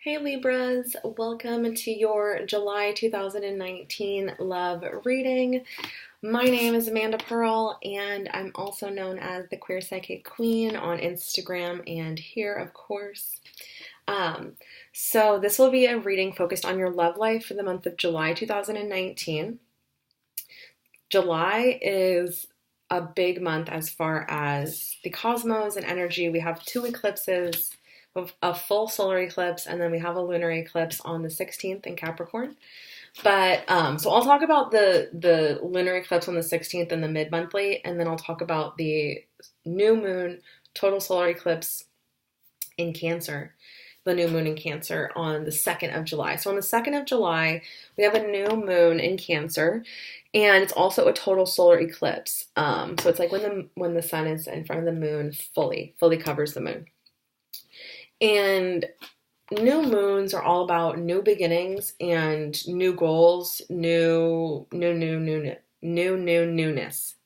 Hey Libras, welcome to your July 2019 love reading. My name is Amanda Pearl, and I'm also known as the Queer Psychic Queen on Instagram and here, of course. So this will be a reading focused on your love life for the month of July 2019. July is a big month as far as the cosmos and energy. We have two eclipses, a full solar eclipse, and then we have a lunar eclipse on the 16th in Capricorn. But so I'll talk about the lunar eclipse on the 16th and the mid-monthly, and then I'll talk about the new moon total solar eclipse in Cancer, the new moon in Cancer on the 2nd of July. So on the 2nd of July, we have a new moon in Cancer, and it's also a total solar eclipse. So it's like when the sun is in front of the moon, fully covers the moon. And new moons are all about new beginnings and new goals, new newness.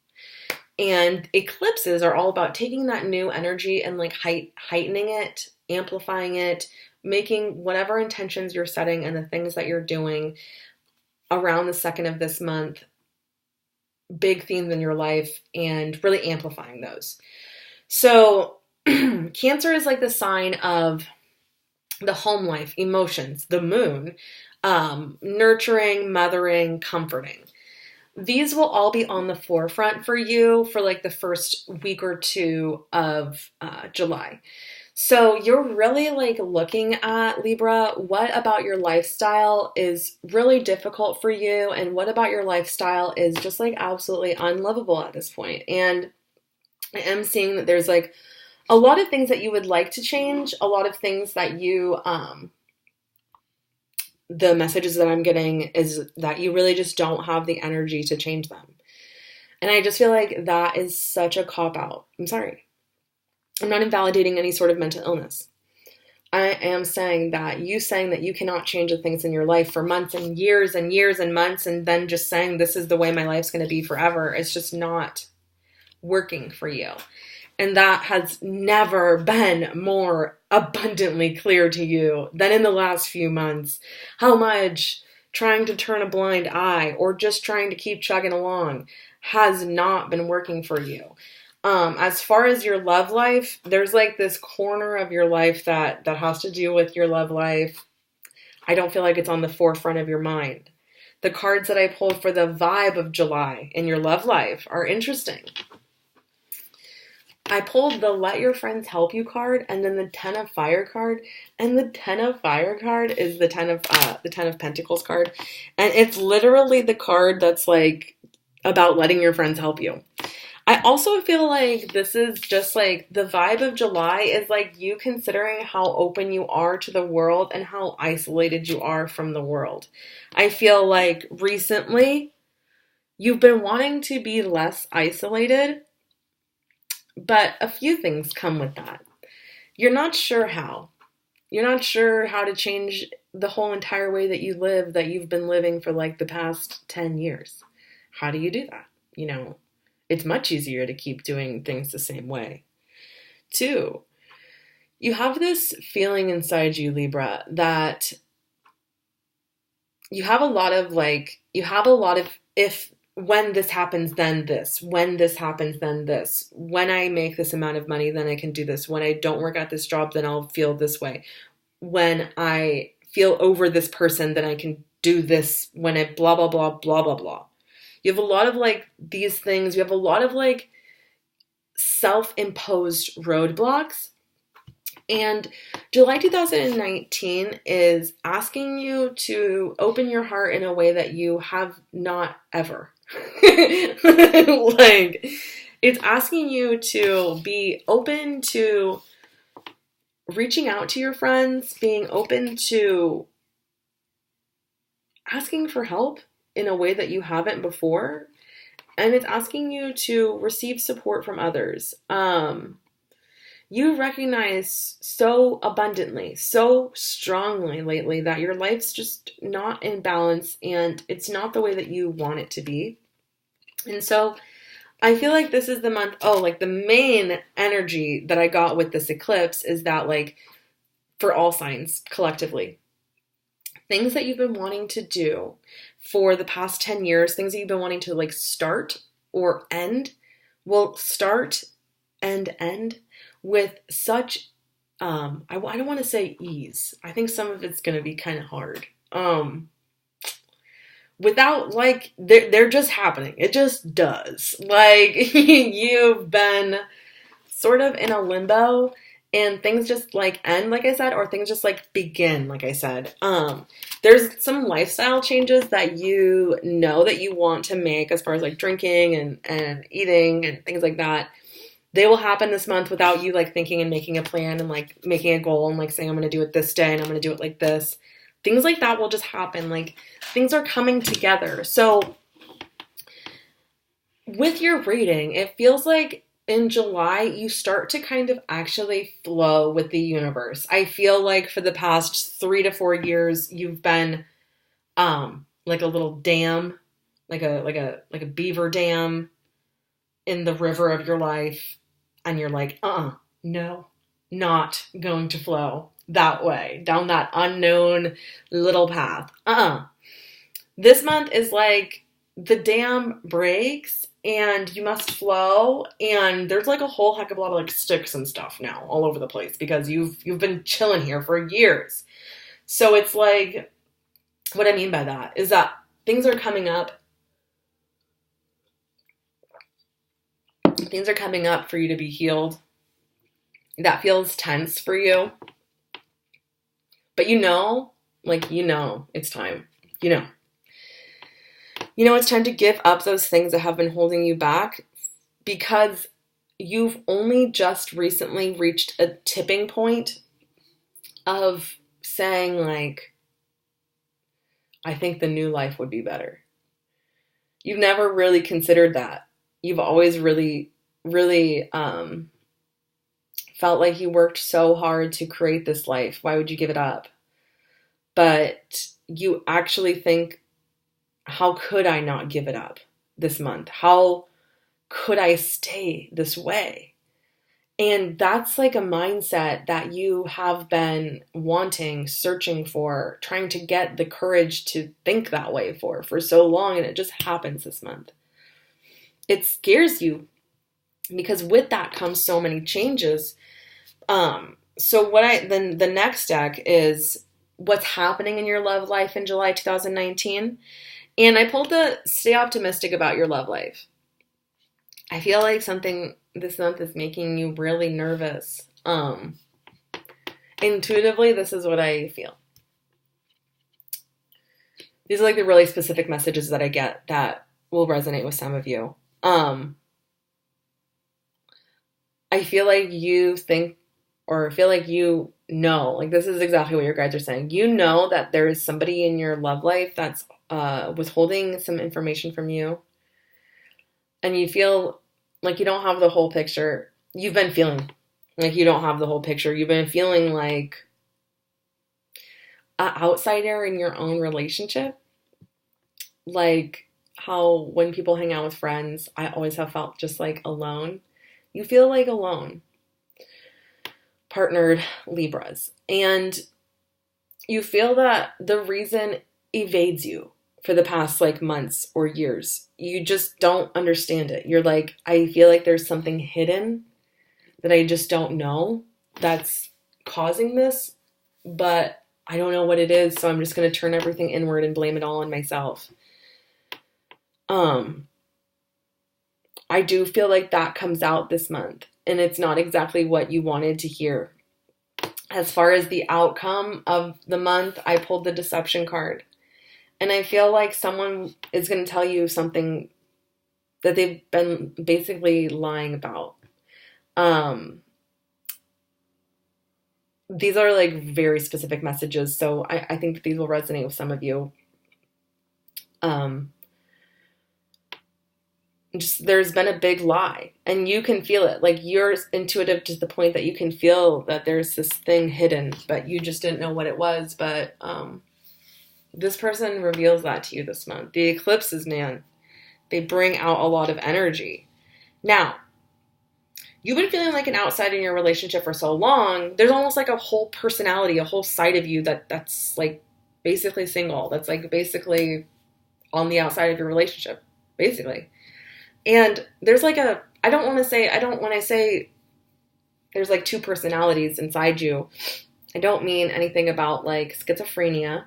And eclipses are all about taking that new energy and like heightening it, amplifying it, making whatever intentions you're setting and the things that you're doing around the 2nd of this month big themes in your life and really amplifying those. So Cancer is like the sign of the home life, emotions, the moon, nurturing, mothering, comforting. These will all be on the forefront for you for like the first week or two of July. So you're really like looking at, Libra, what about your lifestyle is really difficult for you and what about your lifestyle is just like absolutely unlivable at this point. And I am seeing that there's like a lot of things that you would like to change, a lot of things that you, the messages that I'm getting is that you really just don't have the energy to change them. And I just feel like that is such a cop-out. I'm sorry. I'm not invalidating any sort of mental illness. I am saying that you cannot change the things in your life for months and years and months and then just saying this is the way my life's going to be forever. It's just not working for you. And that has never been more abundantly clear to you than in the last few months. How much trying to turn a blind eye or just trying to keep chugging along has not been working for you. As far as your love life, there's like this corner of your life that has to do with your love life. I don't feel like it's on the forefront of your mind. The cards that I pulled for the vibe of July in your love life are interesting. I pulled the Let Your Friends Help You card and then the 10 of Fire card. And the 10 of Fire card is the 10 of Pentacles card. And it's literally the card that's like about letting your friends help you. I also feel like this is just like the vibe of July is like you considering how open you are to the world and how isolated you are from the world. I feel like recently you've been wanting to be less isolated, but a few things come with that. You're not sure how. You're not sure how to change the whole entire way that you live that you've been living for like the past 10 years. How do you do that? You know, it's much easier to keep doing things the same way. 2, you have this feeling inside you, Libra, that you have a lot of if, when this happens, then this. When this happens, then this. When I make this amount of money, then I can do this. When I don't work at this job, then I'll feel this way. When I feel over this person, then I can do this. When I blah, blah, blah, blah, blah, blah. You have a lot of like these things. You have a lot of like self-imposed roadblocks. And July 2019 is asking you to open your heart in a way that you have not ever. Like, it's asking you to be open to reaching out to your friends, being open to asking for help in a way that you haven't before. And it's asking you to receive support from others. You recognize so abundantly, so strongly lately that your life's just not in balance and it's not the way that you want it to be. And so I feel like this is the month, like the main energy that I got with this eclipse is that like for all signs collectively. Things that you've been wanting to do for the past 10 years, things that you've been wanting to like start or end, will start and end with such, I don't want to say ease. I think some of it's going to be kind of hard. Without like, they're just happening. It just does. Like, you've been sort of in a limbo and things just like end, like I said, or things just like begin, like I said. There's some lifestyle changes that you know that you want to make as far as like drinking and eating and things like that. They will happen this month without you like thinking and making a plan and like making a goal and like saying, I'm going to do it this day and I'm going to do it like this. Things like that will just happen. Like things are coming together. So with your reading, it feels like in July, you start to kind of actually flow with the universe. I feel like for the past 3 to 4 years, you've been like a little dam, like a beaver dam in the river of your life, and you're like, no, not going to flow that way, down that unknown little path. This month is like the dam breaks and you must flow, and there's like a whole heck of a lot of like sticks and stuff now all over the place because you've been chilling here for years. So it's like, what I mean by that is that things are coming up. Things are coming up for you to be healed. That feels tense for you. But it's time. It's time to give up those things that have been holding you back because you've only just recently reached a tipping point of saying, like, I think the new life would be better. You've never really considered that. You've always really, really felt like you worked so hard to create this life. Why would you give it up? But you actually think, how could I not give it up this month? How could I stay this way? And that's like a mindset that you have been wanting, searching for, trying to get the courage to think that way for so long, and it just happens this month. It scares you because with that comes so many changes. So the next deck is what's happening in your love life in July 2019. And I pulled the Stay Optimistic About Your Love Life. I feel like something this month is making you really nervous. Intuitively, this is what I feel. These are like the really specific messages that I get that will resonate with some of you. I feel like you think, or feel like you know, like this is exactly what your guides are saying. You know that there is somebody in your love life that's withholding some information from you. And you feel like you don't have the whole picture. You've been feeling like you don't have the whole picture. You've been feeling like an outsider in your own relationship. Like how when people hang out with friends, I always have felt just like alone. You feel like alone. Partnered Libras. And you feel that the reason evades you for the past like months or years. You just don't understand it. You're like, I feel like there's something hidden that I just don't know that's causing this, but I don't know what it is, so I'm just going to turn everything inward and blame it all on myself. I do feel like that comes out this month, and it's not exactly what you wanted to hear. As far as the outcome of the month, I pulled the Deception card. And I feel like someone is going to tell you something that they've been basically lying about. These are like very specific messages, so I think that these will resonate with some of you. There's been a big lie, and you can feel it. Like you're intuitive to the point that you can feel that there's this thing hidden, but you just didn't know what it was. But this person reveals that to you this month. The eclipses, man, they bring out a lot of energy. Now, you've been feeling like an outsider in your relationship for so long. There's almost like a whole personality, a whole side of you that's like basically single. That's like basically on the outside of your relationship, basically. And there's like when I say there's like two personalities inside you, I don't mean anything about like schizophrenia,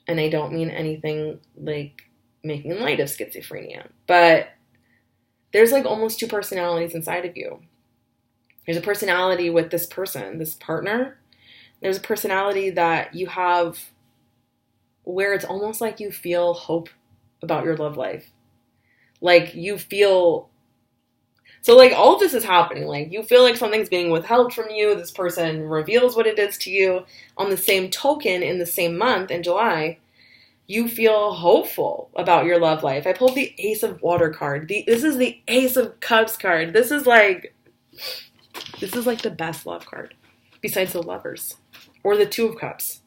and I don't mean anything like making light of schizophrenia, but there's like almost two personalities inside of you. There's a personality with this person, this partner. There's a personality that you have where it's almost like you feel hope about your love life. Like you feel, so like all of this is happening. Like you feel like something's being withheld from you. This person reveals what it is to you. On the same token, in the same month, in July, you feel hopeful about your love life. I pulled the Ace of Water card. This is the Ace of Cups card. This is like the best love card besides the Lovers or the Two of Cups.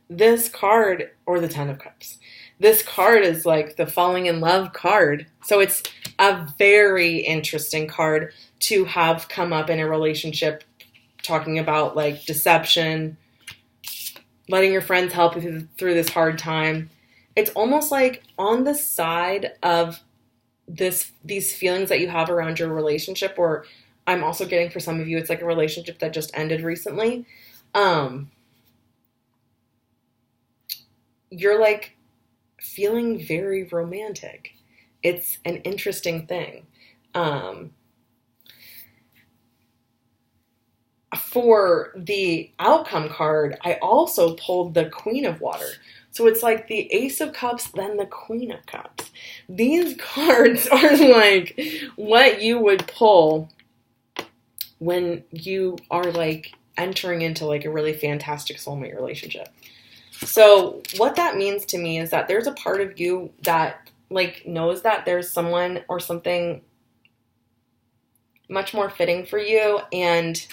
This card, or the Ten of Cups. This card is like the falling in love card. So it's a very interesting card to have come up in a relationship, talking about like deception, letting your friends help you through this hard time. It's almost like on the side of these feelings that you have around your relationship, or I'm also getting for some of you, it's like a relationship that just ended recently. You're like feeling very romantic. It's an interesting thing. For the outcome card, I also pulled the Queen of Water. So it's like the Ace of Cups, then the Queen of Cups. These cards are like what you would pull when you are like entering into like a really fantastic soulmate relationship. So what that means to me is that there's a part of you that like knows that there's someone or something much more fitting for you, and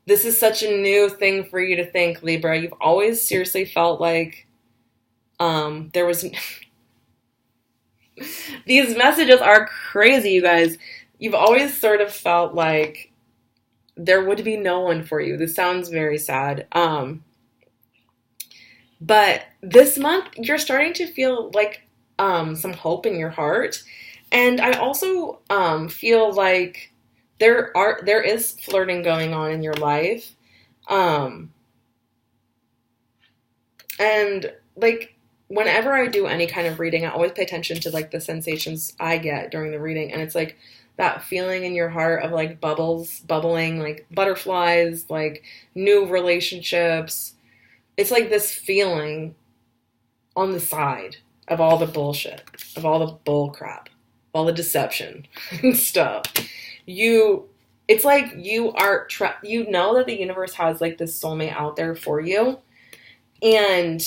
this is such a new thing for you to think, Libra. You've always seriously felt like there was... These messages are crazy, you guys. You've always sort of felt like there would be no one for you. This sounds very sad. But this month, you're starting to feel like some hope in your heart. And I also feel like there is flirting going on in your life. And like whenever I do any kind of reading, I always pay attention to like the sensations I get during the reading. And it's like that feeling in your heart of like bubbling, like butterflies, like new relationships. It's like this feeling on the side of all the bullshit, of all the bull crap, all the deception and stuff. It's like you are, you know that the universe has like this soulmate out there for you. And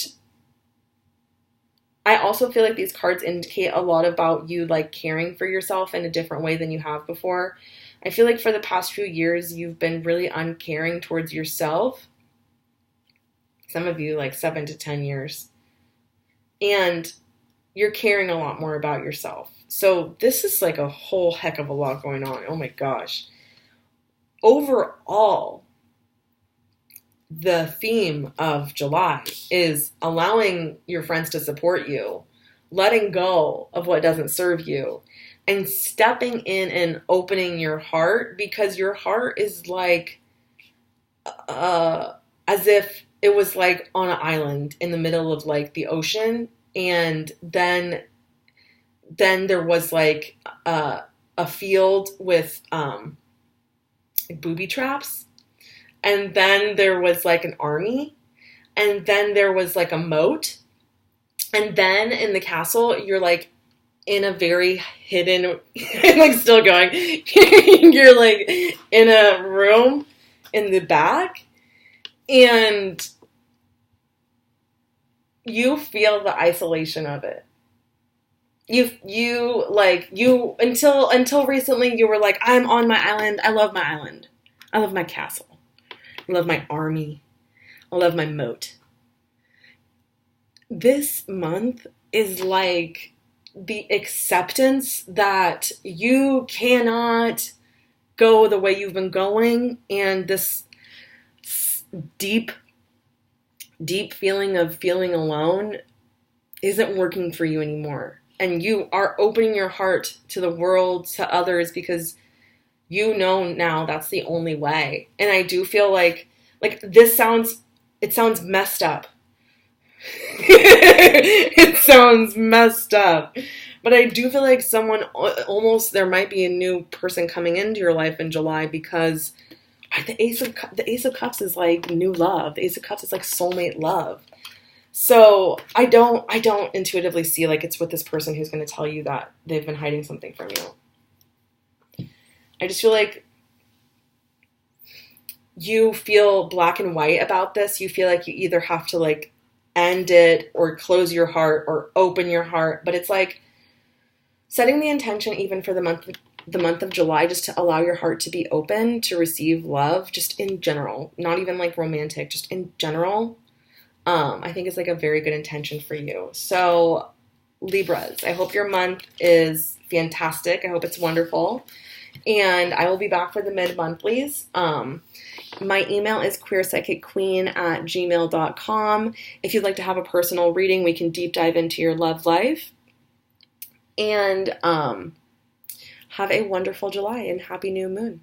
I also feel like these cards indicate a lot about you like caring for yourself in a different way than you have before. I feel like for the past few years, you've been really uncaring towards yourself. Some of you like 7 to 10 years. And you're caring a lot more about yourself. So this is like a whole heck of a lot going on. Oh my gosh. Overall, the theme of July is allowing your friends to support you, letting go of what doesn't serve you, and stepping in and opening your heart, because your heart is like as if it was like on an island in the middle of like the ocean, and then there was like a field with booby traps, and then there was like an army, and then there was like a moat, and then in the castle you're like in a very hidden I'm like still going you're like in a room in the back, and you feel the isolation of it. You until recently you were like, I'm on my island. I love my island. I love my castle. I love my army. I love my moat. This month is like the acceptance that you cannot go the way you've been going, and this deep, deep feeling of feeling alone isn't working for you anymore. And you are opening your heart to the world, to others, because you know now that's the only way. And I do feel like it sounds messed up. It sounds messed up. But I do feel like there might be a new person coming into your life in July, because the Ace of Cups is like new love. The Ace of Cups is like soulmate love. So I don't intuitively see like it's with this person who's going to tell you that they've been hiding something from you. I just feel like you feel black and white about this. You feel like you either have to like end it or close your heart or open your heart. But it's like setting the intention even for the month of July, just to allow your heart to be open to receive love, just in general, not even like romantic, just in general. I think it's like a very good intention for you. So Libras, I hope your month is fantastic. I hope it's wonderful. And I will be back for the mid-monthlies. My email is queerpsychicqueen@gmail.com. If you'd like to have a personal reading, we can deep dive into your love life. And have a wonderful July and happy new moon.